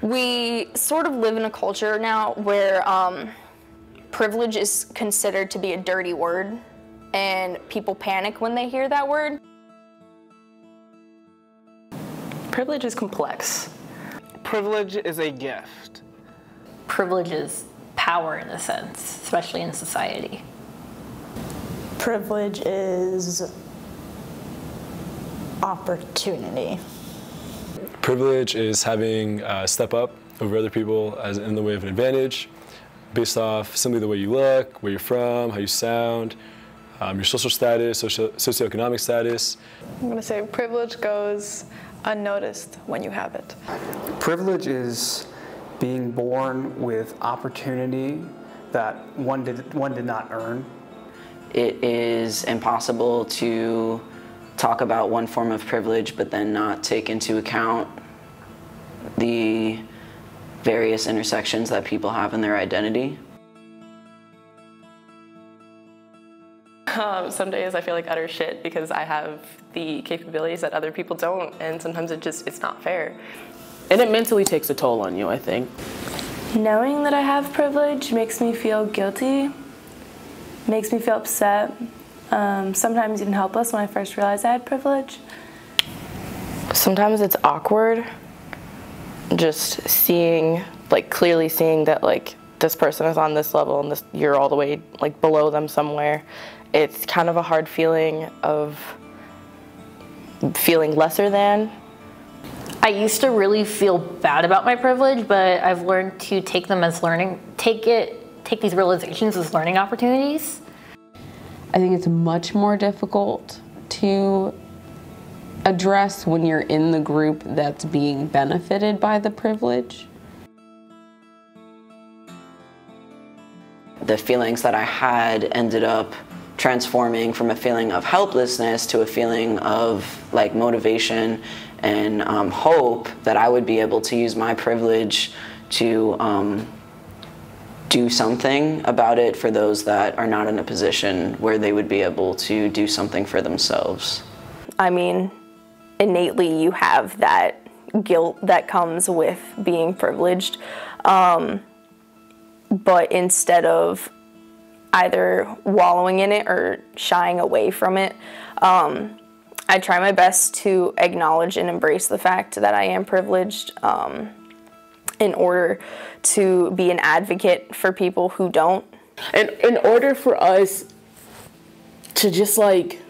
We sort of live in a culture now where privilege is considered to be a dirty word, and people panic when they hear that word. Privilege is complex. Privilege is a gift. Privilege is power in a sense, especially in society. Privilege is opportunity. Privilege is having step up over other people as in the way of an advantage, based off simply the way you look, where you're from, how you sound, your social status, socioeconomic status. I'm going to say privilege goes unnoticed when you have it. Privilege is being born with opportunity that one did not earn. It is impossible to talk about one form of privilege but then not take into account the various intersections that people have in their identity. Some days I feel like utter shit because I have the capabilities that other people don't, and sometimes it's not fair. And it mentally takes a toll on you, I think. Knowing that I have privilege makes me feel guilty, makes me feel upset, sometimes even helpless when I first realized I had privilege. Sometimes it's awkward just seeing, like clearly seeing that like this person is on this level and you're all the way like below them somewhere. It's kind of a hard feeling of feeling lesser than. I used to really feel bad about my privilege, but I've learned to take them as learning, take these realizations as learning opportunities. I think it's much more difficult to address when you're in the group that's being benefited by the privilege. The feelings that I had ended up transforming from a feeling of helplessness to a feeling of like motivation and hope that I would be able to use my privilege to do something about it for those that are not in a position where they would be able to do something for themselves. I mean, innately you have that guilt that comes with being privileged, but instead of either wallowing in it or shying away from it, I try my best to acknowledge and embrace the fact that I am privileged in order to be an advocate for people who don't. And in order for us to just like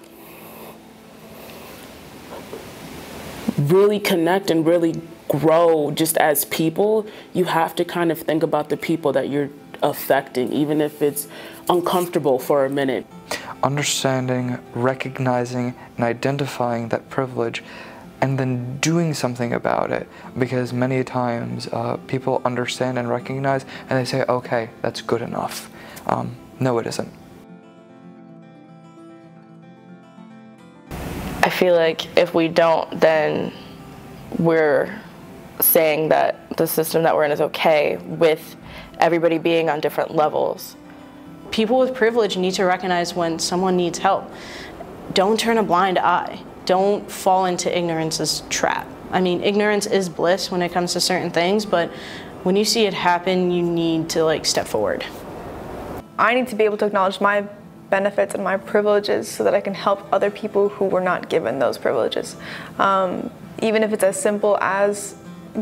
really connect and really grow just as people, you have to kind of think about the people that you're affecting, even if it's uncomfortable for a minute. Understanding, recognizing, and identifying that privilege, and then doing something about it, because many times people understand and recognize and they say, okay, that's good enough. No, it isn't. I feel like if we don't, then we're saying that the system that we're in is okay with everybody being on different levels. People with privilege need to recognize when someone needs help. Don't turn a blind eye. Don't fall into ignorance's trap. I mean, ignorance is bliss when it comes to certain things, but when you see it happen, you need to like step forward. I need to be able to acknowledge my benefits and my privileges so that I can help other people who were not given those privileges. Even if it's as simple as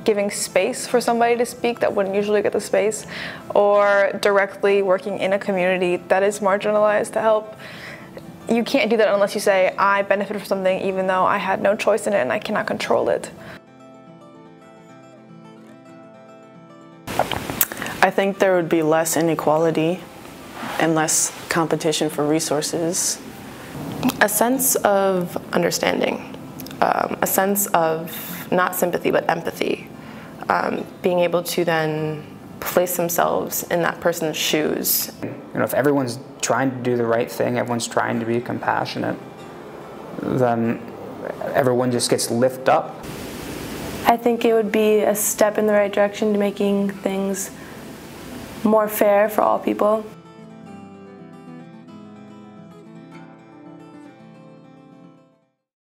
giving space for somebody to speak that wouldn't usually get the space, or directly working in a community that is marginalized to help. You can't do that unless you say, I benefit from something even though I had no choice in it and I cannot control it. I think there would be less inequality and less competition for resources. A sense of understanding, a sense of not sympathy but empathy, being able to then place themselves in that person's shoes. You know, if everyone's trying to do the right thing, everyone's trying to be compassionate, then everyone just gets lifted up. I think it would be a step in the right direction to making things more fair for all people.